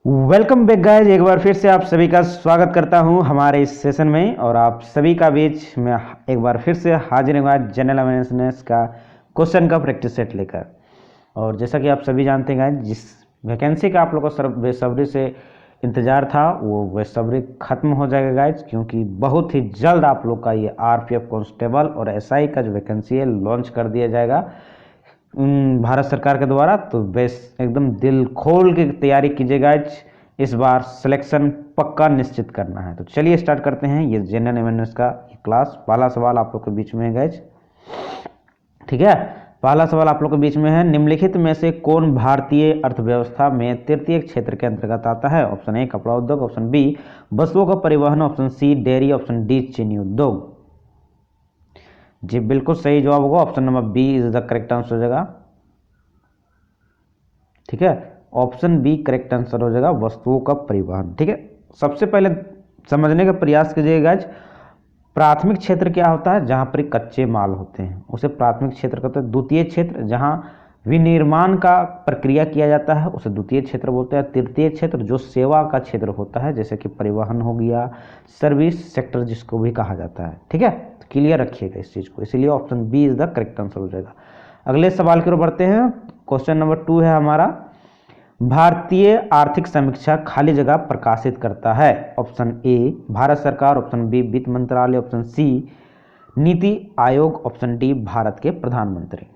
Welcome back guys. एक बार फिर से आप सभी का स्वागत करता हूं हमारे इस सेशन में और आप सभी का बीच में एक बार फिर से हाजिर हुआ जनरल अवेयरनेस का क्वेश्चन का प्रैक्टिस सेट लेकर। और जैसा कि आप सभी जानते हैं गाइज, जिस वैकेंसी का आप लोगों को बेसब्री से इंतज़ार था वो बेसब्री खत्म हो जाएगा गाइज, क्योंकि बहुत ही जल्द आप लोग का ये आरपीएफ कांस्टेबल और एसआई का जो वैकेंसी है लॉन्च कर दिया जाएगा भारत सरकार के द्वारा। तो बेस एकदम दिल खोल के तैयारी कीजिएगा, इस बार सिलेक्शन पक्का निश्चित करना है। तो चलिए स्टार्ट करते हैं ये जनरल अवेयरनेस का क्लास। पहला सवाल आप लोग के बीच में है गाइज, ठीक है। पहला सवाल आप लोग के बीच में है, निम्नलिखित में से कौन भारतीय अर्थव्यवस्था में तृतीय क्षेत्र के अंतर्गत आता है? ऑप्शन ए कपड़ा उद्योग, ऑप्शन बी वस्तुओं का परिवहन, option C dairy, option D चीनी उद्योग। जी बिल्कुल सही जवाब होगा option number B is the correct answer हो जाएगा, ठीक है। ऑप्शन बी करेक्ट आंसर हो जाएगा, वस्तुओं का परिवहन, ठीक है। सबसे पहले समझने का प्रयास कीजिएगा, प्राथमिक क्षेत्र क्या होता है? जहां पर कच्चे माल होते हैं उसे प्राथमिक क्षेत्र कहते हैं। द्वितीय क्षेत्र जहां विनिर्माण का प्रक्रिया किया जाता है उसे द्वितीय क्षेत्र बोलते हैं। तृतीय क्षेत्र जो सेवा का क्षेत्र होता है, जैसे कि परिवहन हो गया, सर्विस सेक्टर जिसको भी कहा जाता है, ठीक है। तो क्लियर रखिएगा इस चीज को, इसीलिए option B is the correct answer हो जाएगा। अगले सवाल की ओर बढ़ते हैं। क्वेश्चन नंबर 2 है हमारा, भारतीय आर्थिक समीक्षा खाली जगह प्रकाशित करता है? ऑप्शन ए भारत सरकार, ऑप्शन बी वित्त मंत्रालय, option C NITI Aayog, option D Bharat के प्रधानमंत्री।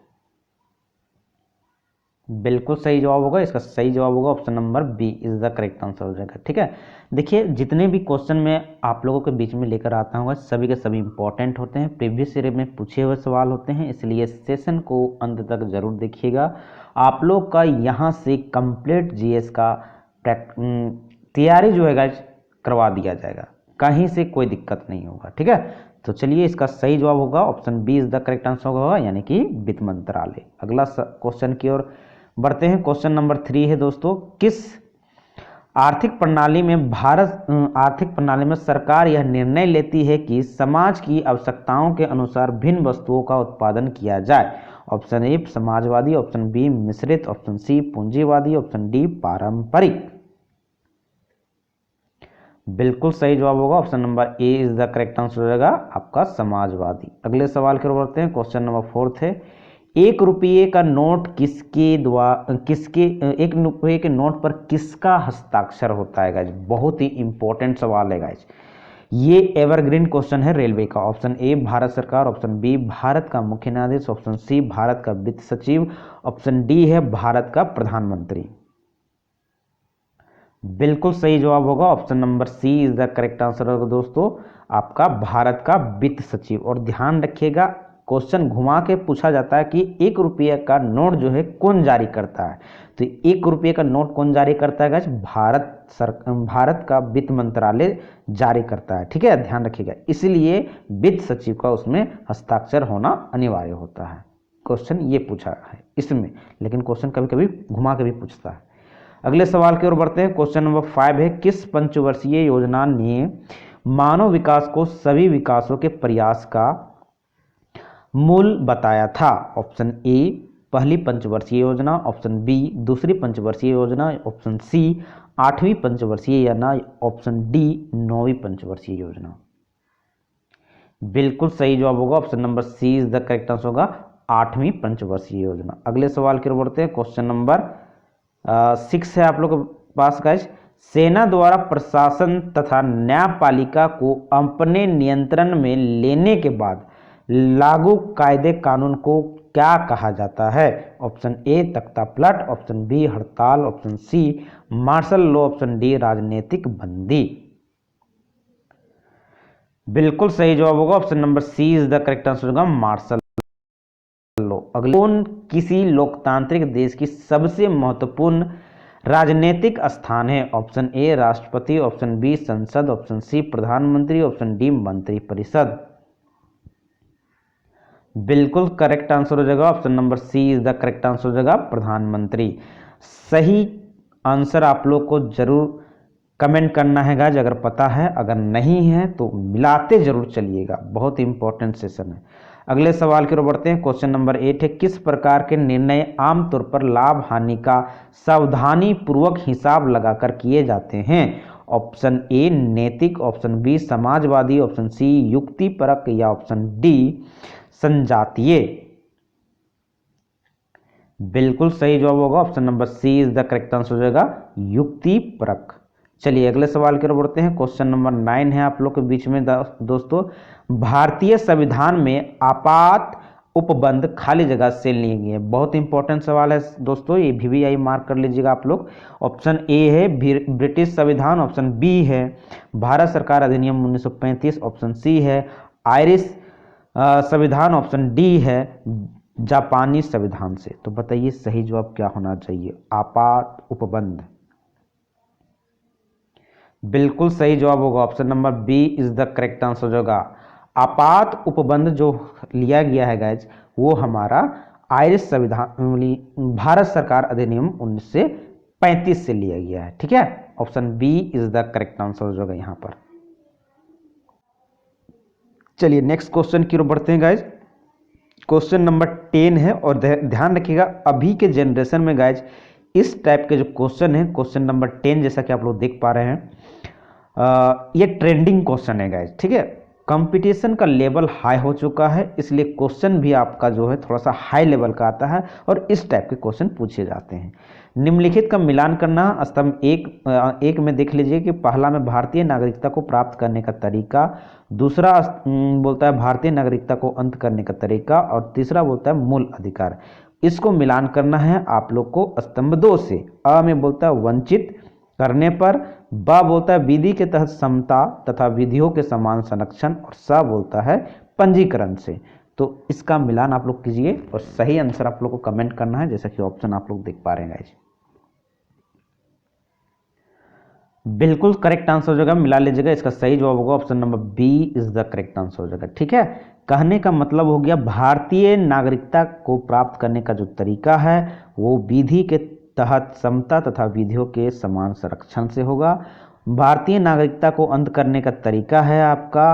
बिल्कुल सही जवाब होगा, इसका सही जवाब होगा option number B is the correct answer हो जाएगा, ठीक है। देखिए जितने भी क्वेश्चन मैं आप लोगों के बीच में लेकर आता हूँ सभी के सभी इंपॉर्टेंट होते हैं, प्रीवियस ईयर में पूछे हुए सवाल होते हैं, इसलिए सेशन को अंत तक जरूर देखिएगा। आप लोग का यहाँ से कंप्लीट जीएस का तैयारी जो है गाइस करवा दिया जाएगा, कहीं से कोई दिक्कत नहीं होगा, ठीक है। तो चलिए इसका सही जवाब होगा option B is the correct answer होगा, यानी कि वित्त मंत्रालय। अगला क्वेश्चन की ओर बढ़ते हैं। क्वेश्चन नंबर 3 है दोस्तों, किस आर्थिक प्रणाली में सरकार यह निर्णय लेती है कि समाज की आवश्यकताओं के अनुसार भिन्न वस्तुओं का उत्पादन किया जाए? ऑप्शन ए समाजवादी, ऑप्शन बी मिश्रित, ऑप्शन सी पूंजीवादी, ऑप्शन डी पारंपरिक। बिल्कुल सही जवाब होगा option number A is the correct answer हो जाएगा आपका समाजवादी। अगले सवाल की ओर बढ़ते हैं। क्वेश्चन नंबर 4 है, एक रुपये का नोट एक रुपये के नोट पर किसका हस्ताक्षर होता है गाइज? बहुत ही इंपॉर्टेंट सवाल है गाइज, ये एवरग्रीन क्वेश्चन है रेलवे का। ऑप्शन ए भारत सरकार, ऑप्शन बी भारत का मुख्य न्यायाधीश, ऑप्शन सी भारत का वित्त सचिव, ऑप्शन डी है भारत का प्रधानमंत्री। बिल्कुल सही जवाब होगा option number C is the correct answer होगा दोस्तों, आपका भारत का वित्त सचिव। और ध्यान रखिएगा क्वेश्चन घुमा के पूछा जाता है कि एक रुपये का नोट जो है कौन जारी करता है? तो एक रुपये का नोट कौन जारी करता है गाइस? भारत का वित्त मंत्रालय जारी करता है, ठीक है, ध्यान रखिएगा। इसलिए वित्त सचिव का उसमें हस्ताक्षर होना अनिवार्य होता है। क्वेश्चन ये पूछा है इसमें, लेकिन क्वेश्चन कभी कभी घुमा के भी पूछता है। अगले सवाल की ओर बढ़ते हैं। क्वेश्चन नंबर 5 है, किस पंचवर्षीय योजना ने मानव विकास को सभी विकासों के प्रयास का मूल बताया था? ऑप्शन ए पहली पंचवर्षीय योजना, ऑप्शन बी दूसरी पंचवर्षीय योजना, ऑप्शन सी 8वीं पंचवर्षीय योजना, ऑप्शन डी 9वीं पंचवर्षीय योजना। बिल्कुल सही जवाब होगा option number C is the correct answer होगा, 8वीं पंचवर्षीय योजना। अगले सवाल की ओर बढ़ते हैं। क्वेश्चन नंबर 6 है आप लोग के पास गाइस, सेना द्वारा प्रशासन तथा न्यायपालिका को अपने नियंत्रण में लेने के बाद लागू कायदे कानून को क्या कहा जाता है? ऑप्शन ए तख्ता पलट, ऑप्शन बी हड़ताल, option C martial law, option D राजनीतिक बंदी। बिल्कुल सही जवाब होगा option number C is the correct answer होगा, मार्शल लॉ। अगले, कौन किसी लोकतांत्रिक देश की सबसे महत्वपूर्ण राजनीतिक स्थान है? ऑप्शन ए राष्ट्रपति, ऑप्शन बी संसद, ऑप्शन सी प्रधानमंत्री, ऑप्शन डी मंत्रिपरिषद। बिल्कुल करेक्ट आंसर हो जाएगा option number C is the correct answer हो जाएगा, प्रधानमंत्री। सही आंसर आप लोग को जरूर कमेंट करना है अगर पता है, अगर नहीं है तो मिलाते जरूर चलिएगा, बहुत इंपॉर्टेंट सेशन है। अगले सवाल की ओर बढ़ते हैं। क्वेश्चन नंबर 8 है, किस प्रकार के निर्णय आमतौर पर लाभ हानि का सावधानी पूर्वक हिसाब लगाकर किए जाते हैं? ऑप्शन ए नैतिक, ऑप्शन बी समाजवादी, ऑप्शन सी युक्तिपरक या ऑप्शन डी संजातीय। बिल्कुल सही जवाब होगा option number C is the correct answer हो जाएगा, युक्तिपरक। चलिए अगले सवाल की ओर बढ़ते हैं। क्वेश्चन नंबर 9 है आप लोग के बीच में दोस्तों, भारतीय संविधान में आपात उपबंध खाली जगह से लिए गए। बहुत इंपॉर्टेंट सवाल है दोस्तों, ये VVI मार्क कर लीजिएगा आप लोग। ऑप्शन ए है ब्रिटिश संविधान, ऑप्शन बी है भारत सरकार अधिनियम 1935, ऑप्शन सी है आयरिश संविधान, ऑप्शन डी है जापानी संविधान से। तो बताइए सही जवाब क्या होना चाहिए? आपात उपबंध। बिल्कुल सही जवाब होगा option number B is the correct answer होगा। आपात उपबंध जो लिया गया है गाइज, वो हमारा आयरिश संविधान भारत सरकार अधिनियम 1935 से लिया गया है। ठीक है, option B is the correct answer होगा यहां पर। चलिए नेक्स्ट क्वेश्चन की ओर बढ़ते हैं गाइज। क्वेश्चन नंबर 10 है और ध्यान रखिएगा अभी के जनरेशन में गाइज इस टाइप के जो क्वेश्चन है, क्वेश्चन नंबर 10 जैसा कि आप लोग देख पा रहे हैं, ये ट्रेंडिंग क्वेश्चन है गाइज। ठीक है, कंपटीशन का लेवल हाई हो चुका है, इसलिए क्वेश्चन भी आपका जो है थोड़ा सा हाई लेवल का आता है और इस टाइप के क्वेश्चन पूछे जाते हैं। निम्नलिखित का मिलान करना। स्तंभ एक में देख लीजिए कि पहला में भारतीय नागरिकता को प्राप्त करने का तरीका, दूसरा बोलता है भारतीय नागरिकता को अंत करने का तरीका और तीसरा बोलता है मूल अधिकार। इसको मिलान करना है आप लोग को स्तंभ 2 से। अ में बोलता है वंचित करने पर, ब बोलता है विधि के तहत समता तथा विधियों के समान संरक्षण और स बोलता है पंजीकरण से। तो इसका मिलान आप लोग कीजिए और सही आंसर आप लोग को कमेंट करना है, जैसा कि ऑप्शन आप लोग देख पा रहे हैं गाइस। बिल्कुल करेक्ट आंसर हो जाएगा, मिला लीजिएगा। इसका सही जवाब होगा option number B is the correct answer हो जाएगा। ठीक है, कहने का मतलब हो गया भारतीय नागरिकता को प्राप्त करने का जो तरीका है वो विधि के तहत समता तथा विधियों के समान संरक्षण से होगा। भारतीय नागरिकता को अंत करने का तरीका है आपका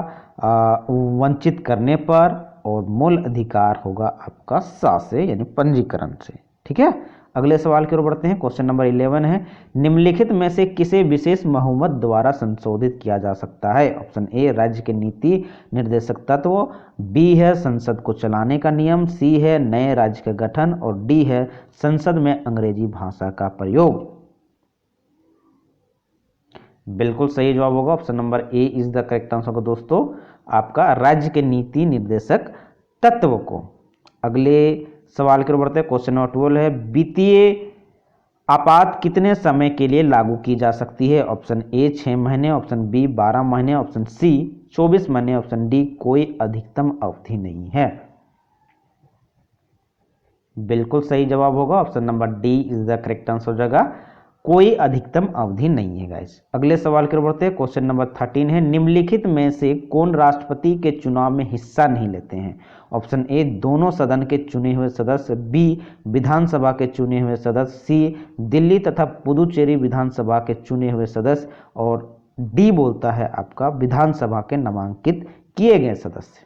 वंचित करने पर, और मूल अधिकार होगा आपका सा से यानी पंजीकरण से। ठीक है, अगले सवाल की ओर बढ़ते हैं। क्वेश्चन नंबर 11 है, निम्नलिखित में से किसे विशेष बहुमत द्वारा संशोधित किया जा सकता है? ऑप्शन ए राज्य के नीति निर्देशक तत्व, बी है संसद को चलाने का नियम, सी है नए राज्य का गठन और डी है संसद में अंग्रेजी भाषा का प्रयोग। बिल्कुल सही जवाब होगा option number A is the correct answer होगा दोस्तों, आपका राज्य के नीति निर्देशक तत्व को। अगले सवाल की ओर बढ़ते हैं। क्वेश्चन नंबर 12 है, वित्तीय आपात कितने समय के लिए लागू की जा सकती है? ऑप्शन ए 6 महीने, ऑप्शन बी 12 महीने, ऑप्शन सी 24 महीने, ऑप्शन डी कोई अधिकतम अवधि नहीं है। बिल्कुल सही जवाब होगा option number D is the correct answer हो जाएगा, कोई अधिकतम अवधि नहीं है गाइस। अगले सवाल की ओर बढ़ते हैं। क्वेश्चन नंबर 13 है, निम्नलिखित में से कौन राष्ट्रपति के चुनाव में हिस्सा नहीं लेते हैं? ऑप्शन ए दोनों सदन के चुने हुए सदस्य, बी विधानसभा के चुने हुए सदस्य, सी दिल्ली तथा पुदुचेरी विधानसभा के चुने हुए सदस्य और डी बोलता है आपका विधानसभा के नामांकित किए गए सदस्य।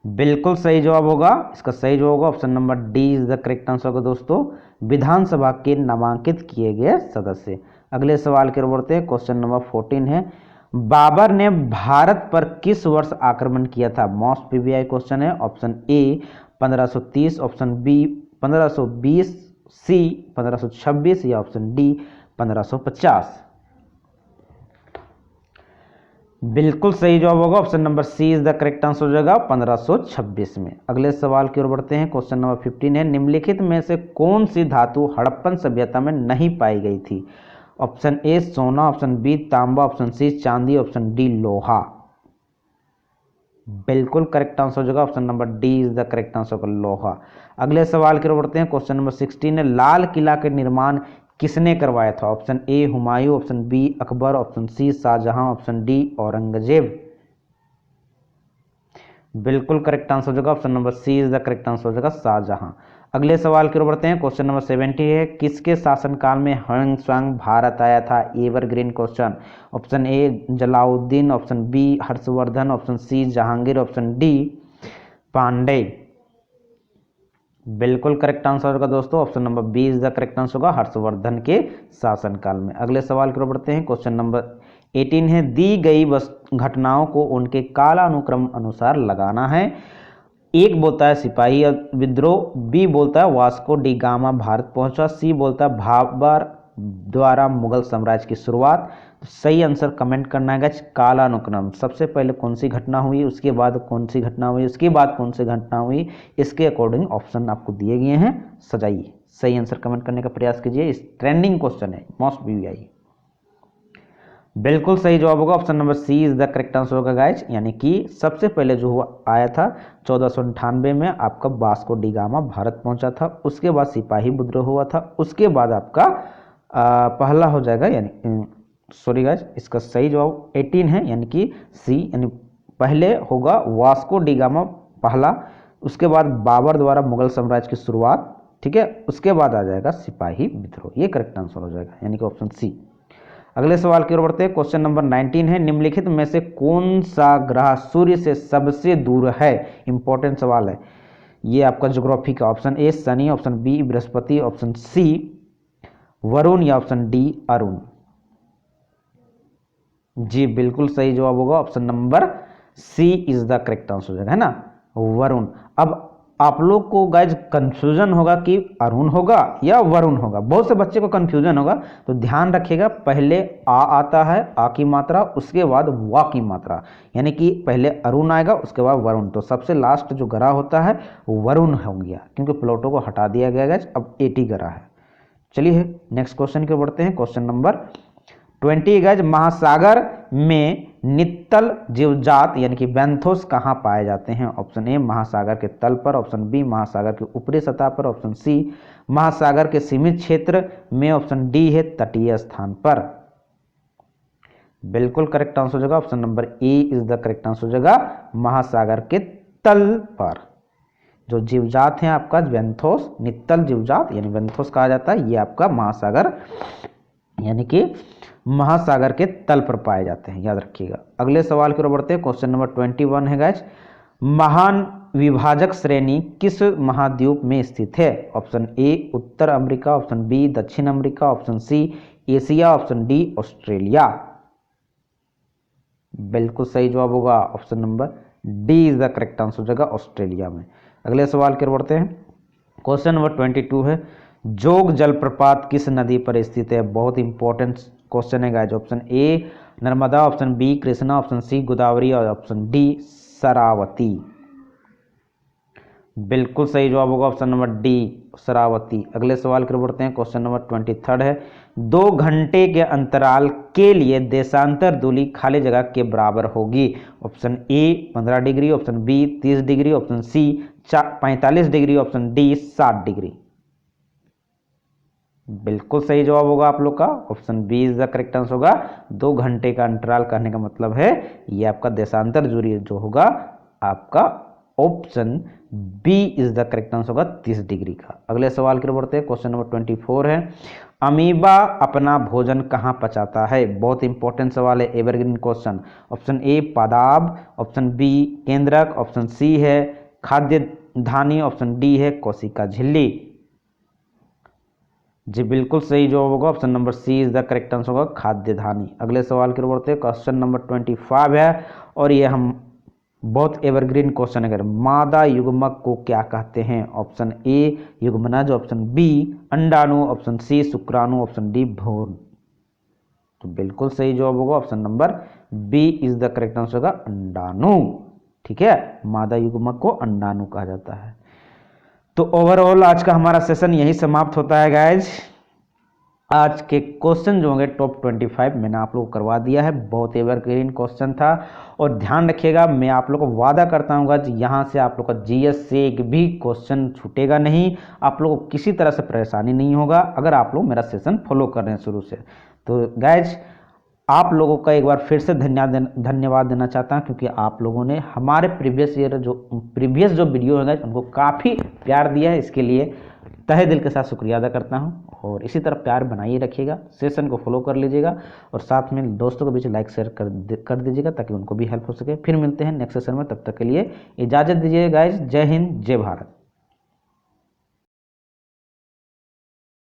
बिल्कुल सही जवाब होगा, इसका सही जवाब होगा option number D is the correct answer होगा दोस्तों, विधानसभा के नामांकित किए गए सदस्य। अगले सवाल की ओर बढ़ते हैं। क्वेश्चन नंबर 14 है, बाबर ने भारत पर किस वर्ष आक्रमण किया था? मोस्ट PVI क्वेश्चन है। Option A 1530, option B 1520, C 1526 या ऑप्शन डी 1550। बिल्कुल सही जवाब होगा option number C is the correct answer हो जाएगा 1526 में। अगले सवाल की ओर बढ़ते हैं। क्वेश्चन नंबर 15 है, निम्नलिखित में से कौन सी धातु हड़प्पन सभ्यता में नहीं पाई गई थी? ऑप्शन ए सोना, ऑप्शन बी तांबा, ऑप्शन सी चांदी, ऑप्शन डी लोहा। बिल्कुल करेक्ट आंसर हो जाएगा option number D is the correct answer होगा लोहा। अगले सवाल की ओर बढ़ते हैं। क्वेश्चन नंबर 16 है, लाल किला के निर्माण किसने करवाया था? Option A Humayun, option B Akbar, option C Shahjahan, option D Aurangzeb. बिल्कुल करेक्ट आंसर हो जाएगा option number C is the correct answer हो जाएगा शाहजहां। अगले सवाल की ओर बढ़ते हैं। क्वेश्चन नंबर 70 है, किसके शासनकाल में ह्वेन त्सांग भारत आया था? Evergreen question. Option A Jalaluddin, option B Harshvardhan, option C Jahangir, option D Pandey. बिल्कुल करेक्ट आंसर होगा दोस्तों, option number B is the correct answer होगा, हर्षवर्धन के शासनकाल में। अगले सवाल की ओर बढ़ते हैं। क्वेश्चन नंबर 18 है, दी गई घटनाओं को उनके कालानुक्रम अनुसार लगाना है। एक बोलता है सिपाही विद्रोह, बी बोलता है वास्को डी गामा भारत पहुंचा, सी बोलता है भाबर द्वारा मुगल साम्राज्य की शुरुआत। तो सही आंसर कमेंट करना है गाइस, कालानुक्रम। सबसे पहले कौन सी घटना हुई, उसके बाद कौन सी घटना हुई, उसके बाद कौन सी घटना हुई, इसके अकॉर्डिंग ऑप्शन आपको दिए गए हैं, सजाइए। सही आंसर कमेंट करने का प्रयास कीजिए, इस ट्रेंडिंग क्वेश्चन है, मोस्ट वीआई। बिल्कुल सही जवाब होगा, option number C is the correct answer होगा गाइज। यानी कि सबसे पहले जो हुआ आया था 1498 में आपका वास्को डी गामा भारत पहुंचा था, उसके बाद सिपाही विद्रोह हुआ था, उसके बाद आपका पहला हो जाएगा, यानी सॉरी गाइज, इसका सही जवाब 18 है, यानी कि सी, यानी पहले होगा वास्को डी गामा पहला, उसके बाद बाबर द्वारा मुगल साम्राज्य की शुरुआत, ठीक है, उसके बाद आ जाएगा सिपाही विद्रोह, ये करेक्ट आंसर हो जाएगा, यानी कि ऑप्शन सी। अगले सवाल की ओर बढ़ते हैं। क्वेश्चन नंबर 19 है, निम्नलिखित में से कौन सा ग्रह सूर्य से सबसे दूर है? इंपॉर्टेंट सवाल है ये आपका ज्योग्राफी का। Option A Shani, option B Brihaspati, option C Varun या ऑप्शन डी अरुण। जी बिल्कुल सही जवाब होगा, option number C is the correct answer है ना, वरुण। अब आप लोग को गाइज कंफ्यूजन होगा कि अरुण होगा या वरुण होगा, बहुत से बच्चे को कंफ्यूजन होगा, तो ध्यान रखिएगा, पहले आ आता है, आ की मात्रा, उसके बाद वा की मात्रा, यानी कि पहले अरुण आएगा, उसके बाद वरुण। तो सबसे लास्ट जो ग्रह होता है वो वरुण हो गया, क्योंकि प्लूटो को हटा दिया गया गाइज, अब 80 ग्रह है। चलिए नेक्स्ट क्वेश्चन की ओर बढ़ते हैं। क्वेश्चन नंबर 20 गाइज, महासागर में नित्तल जीवजात यानी कि बेंथोस कहाँ पाए जाते हैं? ऑप्शन ए महासागर के तल पर, ऑप्शन बी महासागर के ऊपरी सतह पर, ऑप्शन सी महासागर के सीमित क्षेत्र में, ऑप्शन डी है तटीय स्थान पर। बिल्कुल करेक्ट आंसर हो जाएगा, option number A is the correct answer हो जाएगा, महासागर के तल पर जो जीवजात हैं आपका बेंथोस, नित्तल जीवजात यानी बेंथोस कहा जाता है, ये आपका महासागर यानी कि महासागर के तल पर पाए जाते हैं, याद रखिएगा। अगले सवाल की ओर बढ़ते हैं। क्वेश्चन नंबर 21 है गाइज, महान विभाजक श्रेणी किस महाद्वीप में स्थित है? ऑप्शन ए उत्तर अमेरिका, ऑप्शन बी दक्षिण America, option C Asia, option D Australia. बिल्कुल सही जवाब होगा, option number D is the correct answer हो जाएगा, ऑस्ट्रेलिया में। अगले सवाल की ओर बढ़ते हैं। क्वेश्चन नंबर 22 है, जोग जलप्रपात किस नदी पर स्थित है? बहुत इंपॉर्टेंट क्वेश्चन है guys. Option A Narmada, option B Krishna, option C Godavari और ऑप्शन डी शरावती। बिल्कुल सही जवाब होगा, ऑप्शन नंबर डी शरावती। अगले सवाल की ओर बढ़ते हैं। क्वेश्चन नंबर 23 है, 2 घंटे के अंतराल के लिए देशांतर दूरी खाली जगह के बराबर होगी? Option A 15 degree, option B 30 degree, option C 45 degree, option D 60 degree. बिल्कुल सही जवाब होगा आप लोग का, option B is the correct answer होगा। 2 घंटे का अंतराल कहने का मतलब है ये आपका देशांतर दूरी जो होगा आपका option B is the correct answer होगा 30 डिग्री का। अगले सवाल की ओर बढ़ते हैं। क्वेश्चन नंबर 24 है, अमीबा अपना भोजन कहाँ पचाता है? बहुत इंपॉर्टेंट सवाल है, एवरग्रीन क्वेश्चन। ऑप्शन ए पादाब, ऑप्शन बी केंद्रक, ऑप्शन सी है खाद्य धानी, ऑप्शन डी है कोशिका झिल्ली। जी बिल्कुल सही जवाब होगा, option number C is the correct answer होगा खाद्य धानी। अगले सवाल की ओर बढ़ते हैं। क्वेश्चन नंबर 25 है और ये हम बहुत एवरग्रीन क्वेश्चन है। मादा युग्मक को क्या कहते हैं? ऑप्शन ए युग्मनज, ऑप्शन बी अंडाणु, ऑप्शन सी शुक्राणु, ऑप्शन डी भ्रूण। तो बिल्कुल सही जवाब होगा, option number B is the correct answer होगा अंडाणु। ठीक है, मादा युग्मक को अंडाणु कहा जाता है। तो ओवरऑल आज का हमारा सेशन यही समाप्त होता है गाइज। आज के क्वेश्चन जो होंगे टॉप 25 मैंने आप लोग को करवा दिया है, बहुत एवरग्रीन क्वेश्चन था। और ध्यान रखिएगा, मैं आप लोग को वादा करता हूँ गाइज, यहाँ से आप लोग का जीएस से एक भी क्वेश्चन छूटेगा नहीं, आप लोग को किसी तरह से परेशानी नहीं होगा अगर आप लोग मेरा सेशन फॉलो कर रहे हैं शुरू से। तो गाइज आप लोगों का एक बार फिर से धन्यवाद देना चाहता हूं, क्योंकि आप लोगों ने हमारे प्रीवियस जो वीडियो है उनको काफ़ी प्यार दिया है। इसके लिए तहे दिल के साथ शुक्रिया अदा करता हूं, और इसी तरह प्यार बनाइए रखिएगा। सेशन को फॉलो कर लीजिएगा और साथ में दोस्तों के बीच लाइक शेयर कर दीजिएगा ताकि उनको भी हेल्प हो सके। फिर मिलते हैं नेक्स्ट सेशन में, तब तक के लिए इजाज़त दीजिए गाइज। जय हिंद, जय भारत।